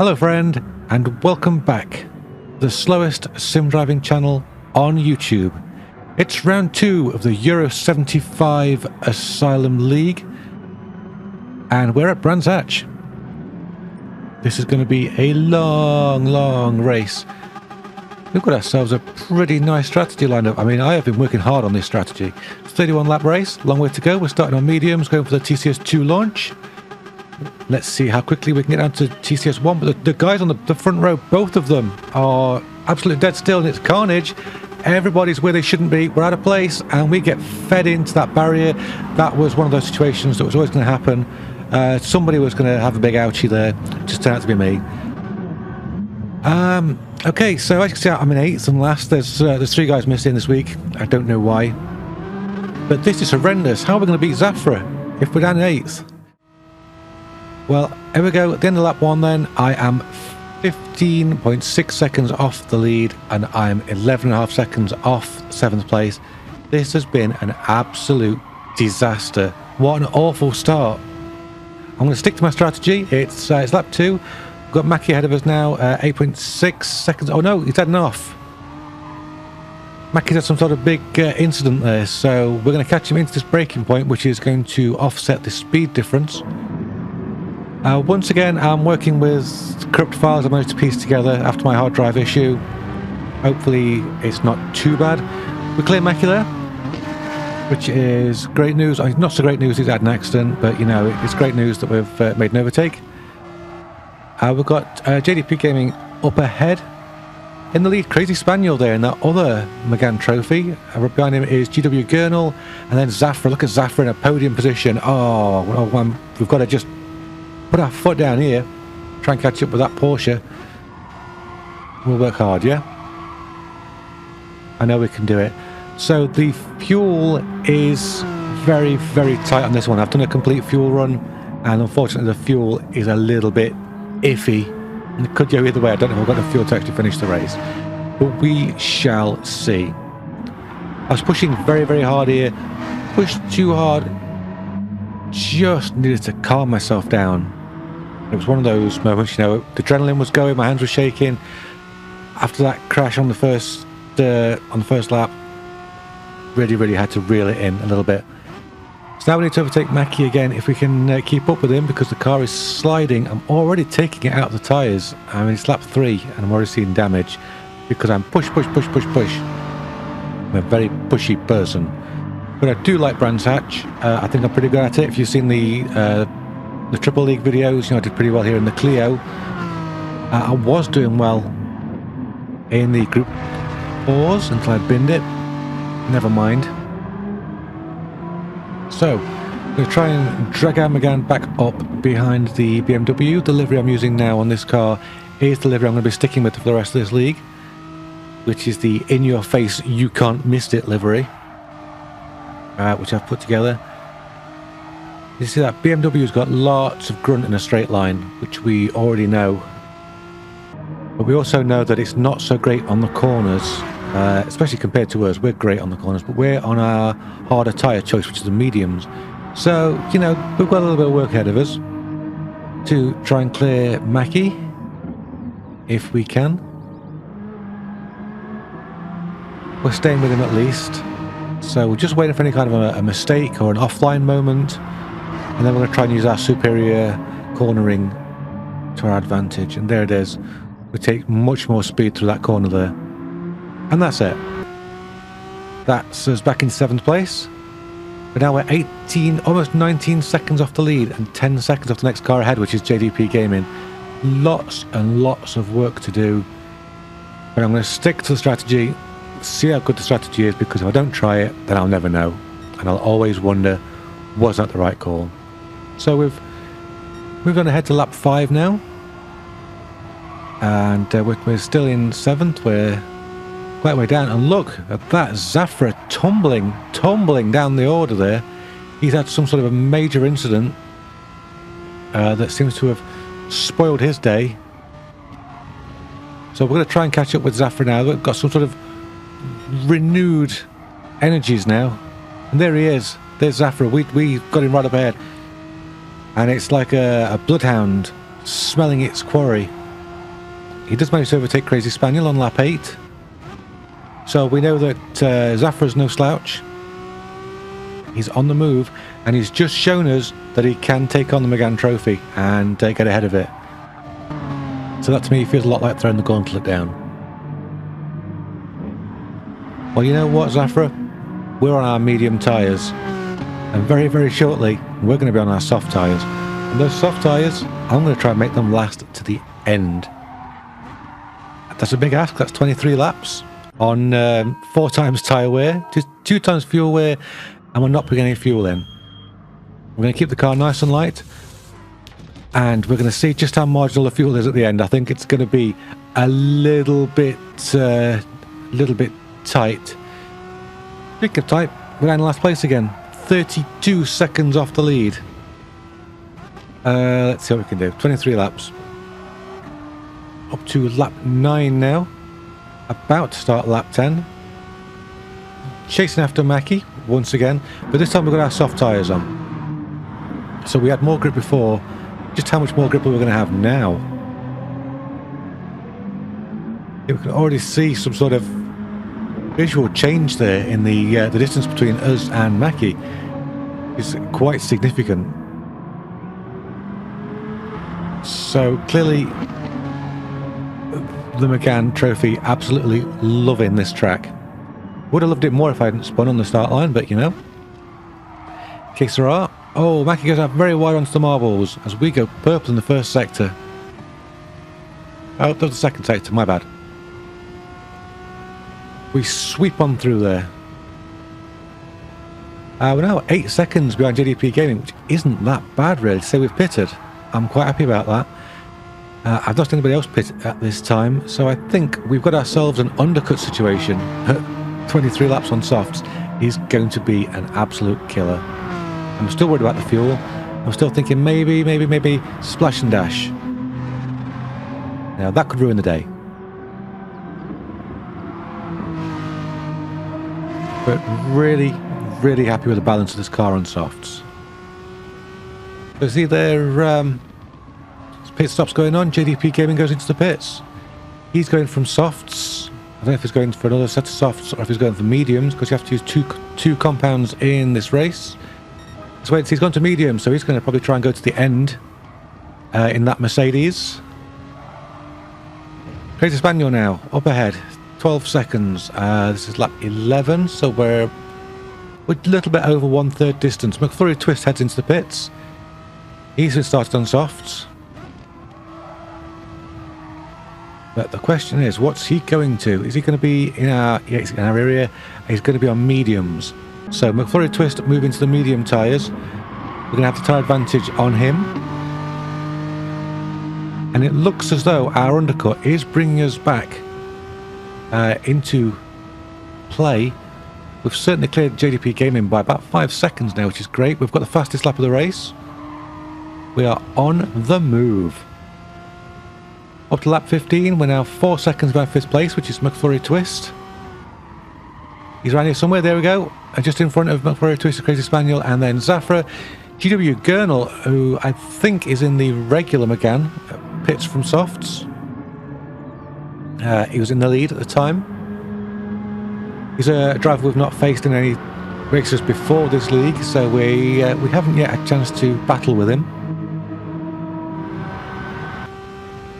Hello friend, and welcome back. The slowest sim driving channel on YouTube. It's round 2 of the Euro 75 Asylum League, and we're at Brands Hatch. This is going to be a long race. We've got ourselves a pretty nice strategy lined up. I mean, I have been working hard on this strategy. 31 lap race, long way to go. We're starting on mediums, going for the TCS 2 launch. Let's see how quickly we can get down to TCS 1. But the guys on the front row, both of them are absolutely dead still, and it's carnage. Everybody's where they shouldn't be. We're out of place, and we get fed into that barrier. That was one of those situations that was always going to happen. Somebody was going to have a big ouchie there. It just turned out to be me. Okay, so as you can see, I'm in 8th and last. There's 3 guys missing this week. I don't know why. But this is horrendous. How are we going to beat Gr4 if we're down in 8th? Well, here we go. At the end of lap 1 then, I am 15.6 seconds off the lead, and I'm 11.5 seconds off 7th place. This has been an absolute disaster. What an awful start. I'm going to stick to my strategy. It's lap 2. We've got Mackie ahead of us now, 8.6 seconds. Oh no, he's heading off. Mackie's had some sort of big incident there, so we're going to catch him into this braking point, which is going to offset the speed difference. Once again, I'm working with corrupt files I managed to piece together after my hard drive issue. Hopefully it's not too bad. We clear Mackie there, which is great news. Not so great news he's had an accident, but you know, it's great news that we've made an overtake. We've got JDP Gaming up ahead. In the lead, Crazy Spaniel there in that other McGann trophy. Behind him is GW Gr4, and then Gr4. Look at Gr4 in a podium position. We've got to just put our foot down here, try and catch up with that Porsche. We'll work hard, yeah? I know we can do it. So the fuel is very tight on this one. I've done a complete fuel run, and unfortunately the fuel is a little bit iffy. It could go either way. I don't know if I've got the fuel to actually finish the race, but we shall see. I was pushing very hard here, pushed too hard, just needed to calm myself down. It was one of those moments, you know, the adrenaline was going, my hands were shaking. After that crash on the first lap, really had to reel it in a little bit. So now we need to overtake Mackie again if we can keep up with him, because the car is sliding. I'm already taking it out of the tyres. I mean, it's lap 3 and I'm already seeing damage because I'm push. I'm a very pushy person. But I do like Brands Hatch. I think I'm pretty good at it. If you've seen the Triple League videos, you know, I did pretty well here in the Clio. I was doing well in the Group 4s until I binned it. Never mind. So, I'm going to try and drag our McGann back up behind the BMW. The livery I'm using now on this car is the livery I'm going to be sticking with for the rest of this league, which is the in-your-face, you can't miss it livery, which I've put together. You see that BMW's got lots of grunt in a straight line, which we already know. But we also know that it's not so great on the corners. Especially compared to us, we're great on the corners, but we're on our harder tyre choice, which is the mediums. So, you know, we've got a little bit of work ahead of us to try and clear Mackie, if we can. We're staying with him at least. So we're just waiting for any kind of a mistake or an offline moment, and then we're going to try and use our superior cornering to our advantage. And there it is. We take much more speed through that corner there. And that's it. That's us back in 7th place. But now we're 18, almost 19 seconds off the lead and 10 seconds off the next car ahead, which is JDP Gaming. Lots and lots of work to do. But I'm going to stick to the strategy, see how good the strategy is, because if I don't try it, then I'll never know. And I'll always wonder, was that the right call? So we've moved on ahead to lap 5 now. And we're still in 7th. We're quite a way down, and look at that, Gr4 tumbling down the order there. He's had some sort of a major incident that seems to have spoiled his day. So we're going to try and catch up with Gr4 now. We've got some sort of renewed energies now, and there he is. There's Gr4. We got him right up ahead, and it's like a bloodhound smelling its quarry. he does manage to overtake Crazy Spaniel on lap 8. So we know that Zafra's no slouch. He's on the move, and he's just shown us that he can take on the Megane Trophy and get ahead of it. So that to me feels a lot like throwing the gauntlet down. Well, you know what, Zafra? We're on our medium tyres, and very, very shortly we're going to be on our soft tyres. And those soft tyres, I'm going to try and make them last to the end. That's a big ask. That's 23 laps on 4 times tyre wear, just 2 times fuel wear, and we're not putting any fuel in. We're going to keep the car nice and light, and we're going to see just how marginal the fuel is at the end. I think it's going to be a little bit tight. Speaking of tight, we're down in last place again. 32 seconds off the lead. Let's see what we can do. 23 laps. Up to lap 9 now. About to start lap 10. Chasing after Mackie once again, but this time we've got our soft tyres on. So we had more grip before. Just how much more grip are we going to have now? We can already see some sort of visual change there in the distance between us and Mackie. It's quite significant. So clearly the Megane Trophy absolutely loving this track. Would have loved it more if I hadn't spun on the start line, but you know. Gr4. Oh, Mackie goes out very wide onto the marbles as we go purple in the first sector. Oh, that was the second sector, my bad. We sweep on through there. We're now 8 seconds behind JDP Gaming, which isn't that bad really to say we've pitted. I'm quite happy about that. I've not seen anybody else pit at this time, so I think we've got ourselves an undercut situation. 23 laps on softs is going to be an absolute killer. I'm still worried about the fuel. I'm still thinking maybe splash and dash. Now that could ruin the day. But really, really happy with the balance of this car on softs. So see there, pit stops going on. JDP Gaming goes into the pits. He's going from softs. I don't know if he's going for another set of softs or if he's going for mediums, because you have to use two compounds in this race. So wait, he's gone to medium, so he's going to probably try and go to the end in that Mercedes. Race Asylum now, up ahead, 12 seconds. This is lap 11, so we're a little bit over 1/3 distance. McFlurry Twist heads into the pits. He's been started on softs. But the question is, what's he going to? Is he going to be in our area? He's going to be on mediums. So McFlurry Twist move into the medium tyres. We're going to have the tyre advantage on him. And it looks as though our undercut is bringing us back into play. We've certainly cleared JDP Gaming by about 5 seconds now, which is great. We've got the fastest lap of the race. We are on the move. Up to lap 15, we're now 4 seconds behind 5th place, which is McFlurry Twist. He's around here somewhere, there we go. And just in front of McFlurry Twist, the Crazy Spaniel, and then Zafra. GW Gurnall, who I think is in the regular Megane, pits from softs. He was in the lead at the time. He's a driver we've not faced in any races before this league, so we haven't yet had a chance to battle with him.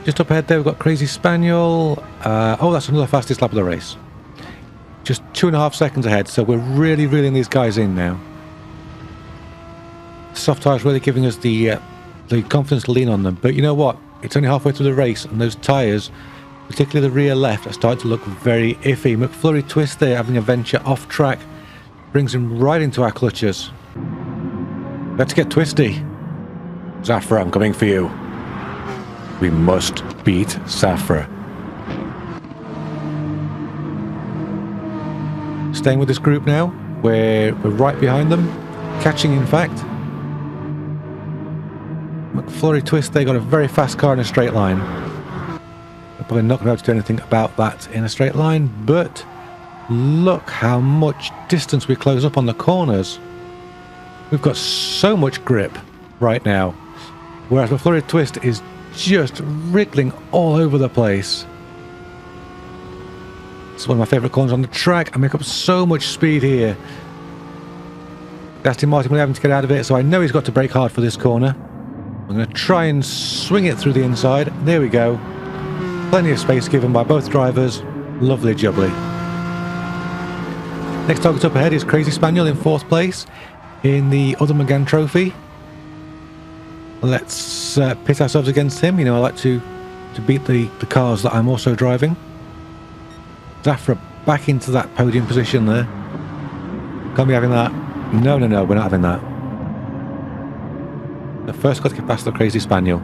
Just up ahead there, we've got Crazy Spaniel. Oh, that's another fastest lap of the race. Just 2.5 seconds ahead, so we're really reeling these guys in now. Soft tyres really giving us the confidence to lean on them. But you know what? It's only halfway through the race, and those tyres, particularly the rear left, are starting to look very iffy. McFlurry Twist there having a venture off track. Brings him right into our clutches. Let's get twisty. Zafra, I'm coming for you. We must beat Zafra. Staying with this group now. We're right behind them. Catching, in fact. McFlurry Twist, they got a very fast car in a straight line. They're probably not going to be able to do anything about that in a straight line, but look how much distance we close up on the corners. We've got so much grip right now. Whereas McFlurry Twist is just wriggling all over the place. It's one of my favourite corners on the track. I make up so much speed here. Aston Martin will having to get out of it, so I know he's got to brake hard for this corner. I'm going to try and swing it through the inside. There we go. Plenty of space given by both drivers. Lovely jubbly. Next target up ahead is Crazy Spaniel in 4th place in the Other McGann Trophy. Let's pit ourselves against him. You know, I like to beat the cars that I'm also driving. Zafra back into that podium position there. Can't be having that. No, no, no, we're not having that. But first got to get past the Crazy Spaniel.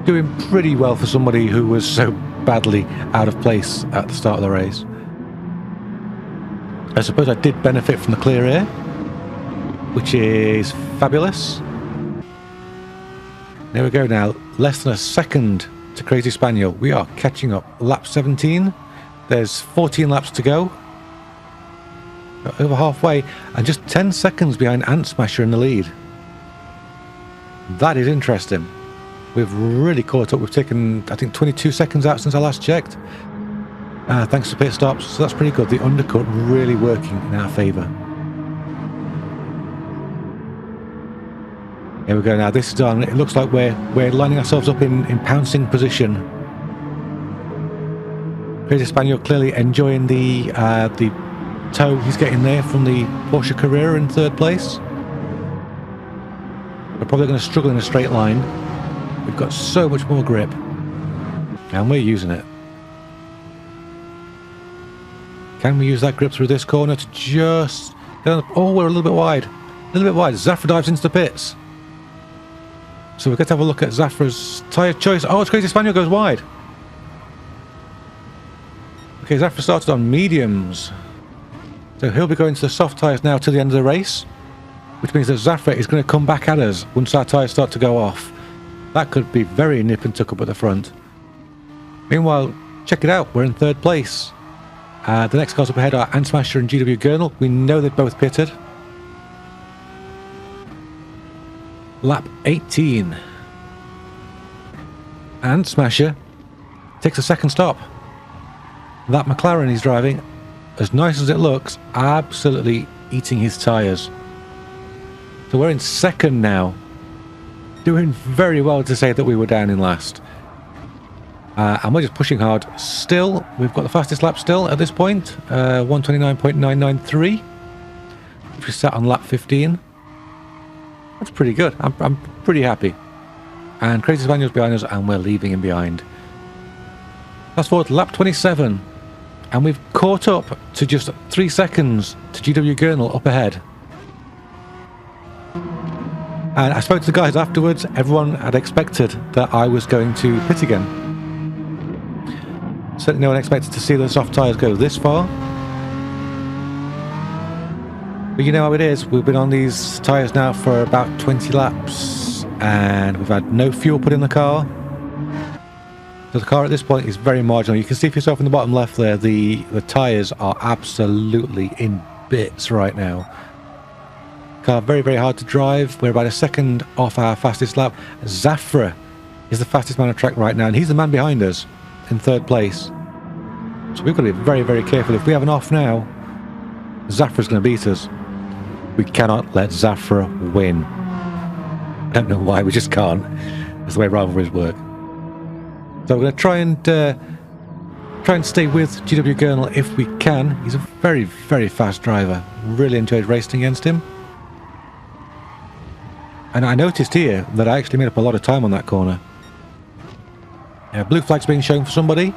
Doing pretty well for somebody who was so badly out of place at the start of the race. I suppose I did benefit from the clear air, which is fabulous. There we go now. Less than a second to Crazy Spaniel. We are catching up. Lap 17. There's 14 laps to go. Over halfway, and just 10 seconds behind Ant Smasher in the lead. That is interesting. We've really caught up. We've taken, I think, 22 seconds out since I last checked. Thanks to pit stops, so that's pretty good. The undercut really working in our favour. Here we go now. This is done. It looks like we're lining ourselves up in pouncing position. Crazy Spaniel clearly enjoying the tow he's getting there from the Porsche Carrera in 3rd place. We're probably going to struggle in a straight line. We've got so much more grip, and we're using it. Can we use that grip through this corner to just get on the... Oh, we're a little bit wide. A little bit wide. Zafra dives into the pits. So we've got to have a look at Zafra's tyre choice. Oh, it's Crazy Spaniel goes wide. Okay, Zafra started on mediums. So he'll be going to the soft tyres now to the end of the race, which means that Zafra is going to come back at us once our tyres start to go off. That could be very nip and tuck up at the front. Meanwhile, check it out, we're in 3rd place. The next cars up ahead are Ant Smasher and GW Gurnall. We know they've both pitted. Lap 18. Ant Smasher takes a second stop. That McLaren he's driving, as nice as it looks, absolutely eating his tyres. So we're in 2nd now. Doing very well to say that we were down in last. And we're just pushing hard. Still, we've got the fastest lap still at this point. 129.993. Which is sat on lap 15. That's pretty good. I'm pretty happy. And Crazy Spaniel's behind us, and we're leaving him behind. Fast forward to lap 27. And we've caught up to just 3 seconds to GW Gurnall up ahead. And I spoke to the guys afterwards. Everyone had expected that I was going to pit again. Certainly no one expected to see the soft tyres go this far. But you know how it is. We've been on these tyres now for about 20 laps. And we've had no fuel put in the car. So the car at this point is very marginal. You can see for yourself in the bottom left there, the tyres are absolutely in bits right now. Car very, very hard to drive. We're about a second off our fastest lap. Zafra is the fastest man on track right now, and he's the man behind us in 3rd place. So we've got to be very, very careful. If we have an off now, Zafra's going to beat us. We cannot let Gr4 win. I don't know why, we just can't. That's the way rivalries work. So we're going to try and stay with GW Gurnall if we can. He's a very, very fast driver. Really enjoyed racing against him. And I noticed here that I actually made up a lot of time on that corner. Blue flag's being shown for somebody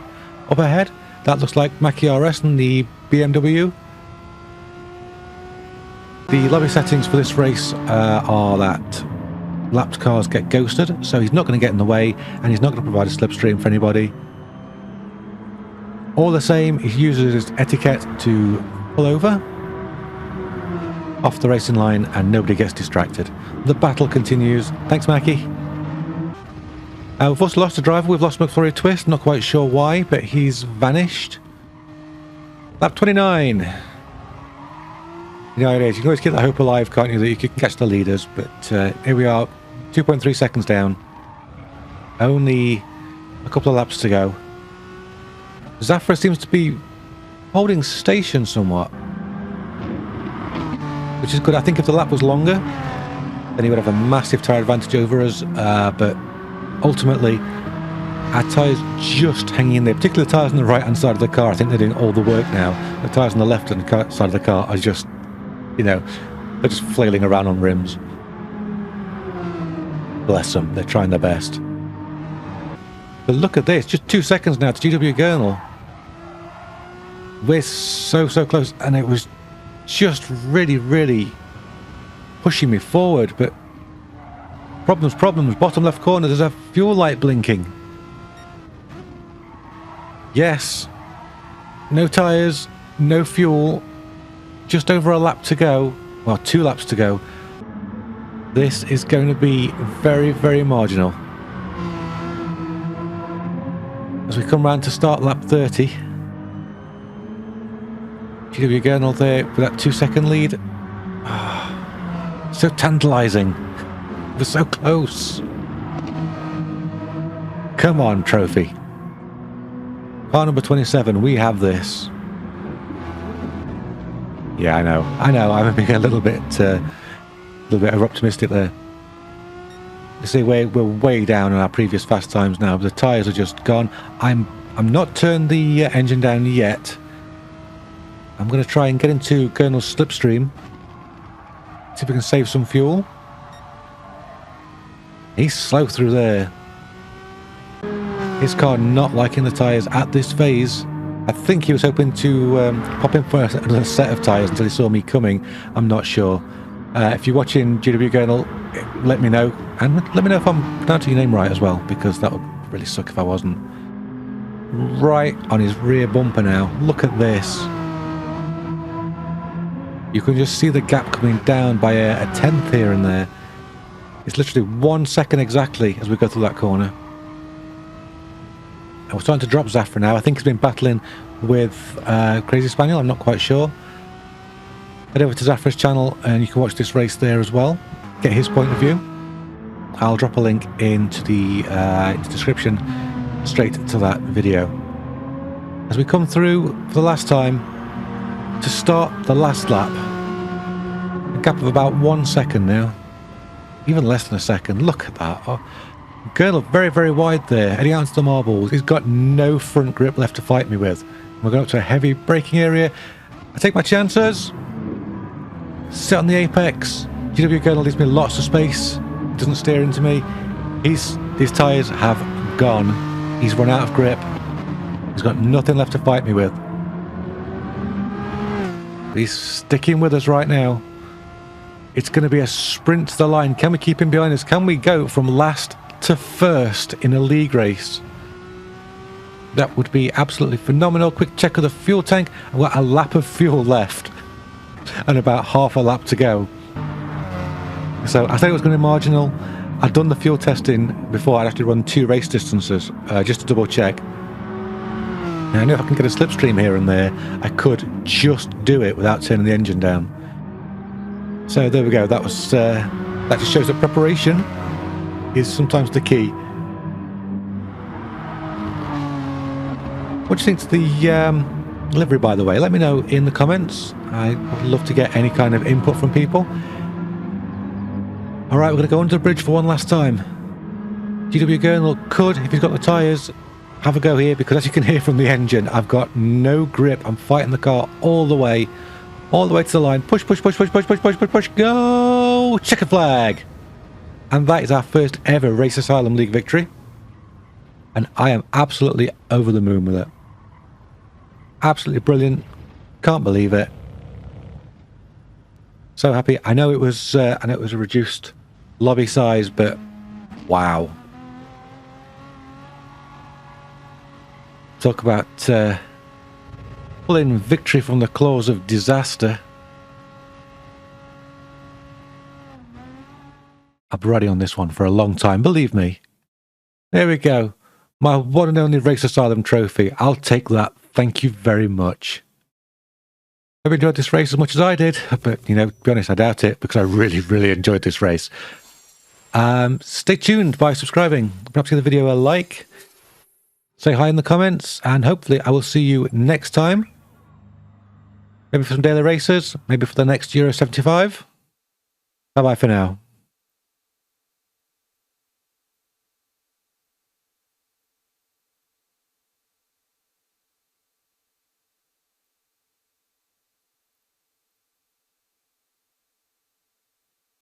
up ahead. That looks like Mackie RS and the BMW. The lobby settings for this race are that lapped cars get ghosted, so he's not going to get in the way, and he's not going to provide a slipstream for anybody. All the same, he uses his etiquette to pull over off the racing line, and nobody gets distracted. The battle continues. Thanks, Mackie. We've also lost a driver. We've lost McFlurry Twist. Not quite sure why, but he's vanished. Lap 29. You know how it is. You can always keep that hope alive, can't you, that you can catch the leaders. But here we are, 2.3 seconds down. Only a couple of laps to go. Zafra seems to be holding station somewhat, which is good. I think if the lap was longer, then he would have a massive tyre advantage over us, but ultimately our tyres just hanging in there, particularly the tyres on the right hand side of the car. I think they're doing all the work now. The tyres on the left hand side of the car are just, you know, they're just flailing around on rims. Bless them, they're trying their best. But look at this, just 2 seconds now to GW Gurnall. We're so close, and it was just really pushing me forward, but problems. Bottom left corner, there's a fuel light blinking. Yes, no tyres, no fuel, just over a lap to go, well, 2 laps to go. This is going to be very marginal. As we come round to start lap 30, GW Gurnall there with that 2-second lead. So tantalising. We're so close. Come on, trophy. Car number 27, we have this. Yeah, I know. I'm being a little bit over optimistic there. You see, we're way down on our previous fast times now. The tyres are just gone. I'm not turned the engine down yet. I'm going to try and get into Gurnall's slipstream. See if we can save some fuel. He's slow through there. His car not liking the tyres at this phase. I think he was hoping to pop in for another set of tyres until he saw me coming. I'm not sure. If you're watching GW Gurnall, let me know. And let me know if I'm pronouncing your name right as well, because that would really suck if I wasn't. Right on his rear bumper now. Look at this. You can just see the gap coming down by a tenth here and there. It's literally 1 second exactly as we go through that corner. And we're starting to drop Zafra now. I think he's been battling with Crazy Spaniel. I'm not quite sure. Head over to Zafra's channel and you can watch this race there as well. Get his point of view. I'll drop a link into the description straight to that video. As we come through for the last time to start the last lap, a gap of about 1 second now, even less than a second. Look at that. Oh, Gurnall very wide there, heading out into the marbles. He's got no front grip left to fight me with. We're going up to a heavy braking area. I take my chances. Sit on the apex. GW Gurnall leaves me lots of space. Doesn't steer into me. His tyres have gone. He's run out of grip. He's got nothing left to fight me with. He's sticking with us right now. It's going to be a sprint to the line. Can we keep him behind us? Can we go from last to first in a league race? That would be absolutely phenomenal. Quick check of the fuel tank. I've got a lap of fuel left and about half a lap to go. So I thought it was going to be marginal. I'd done the fuel testing before. I'd actually run 2 race distances just to double check. Now, I know if I can get a slipstream here and there, I could just do it without turning the engine down. So there we go. That was that just shows that preparation is sometimes the key. What do you think to the livery, by the way? Let me know in the comments. I would love to get any kind of input from people. All right, we're going to go under the bridge for one last time. GW Gurnall could, if he's got the tyres, have a go here, because as you can hear from the engine, I've got no grip. I'm fighting the car all the way to the line. Push, go! Checker flag! And that is our first ever Race Asylum League victory. And I am absolutely over the moon with it. Absolutely brilliant. Can't believe it. So happy. I know it was a reduced lobby size, but wow. Talk about pulling victory from the claws of disaster. I've been ready on this one for a long time, believe me. There we go. My one and only Race Asylum trophy. I'll take that. Thank you very much. Hope you enjoyed this race as much as I did, but, you know, to be honest, I doubt it, because I really enjoyed this race. Stay tuned by subscribing. Perhaps give the video a like. Say hi in the comments, and hopefully I will see you next time. Maybe for some daily races, maybe for the next Euro 75. Bye-bye for now.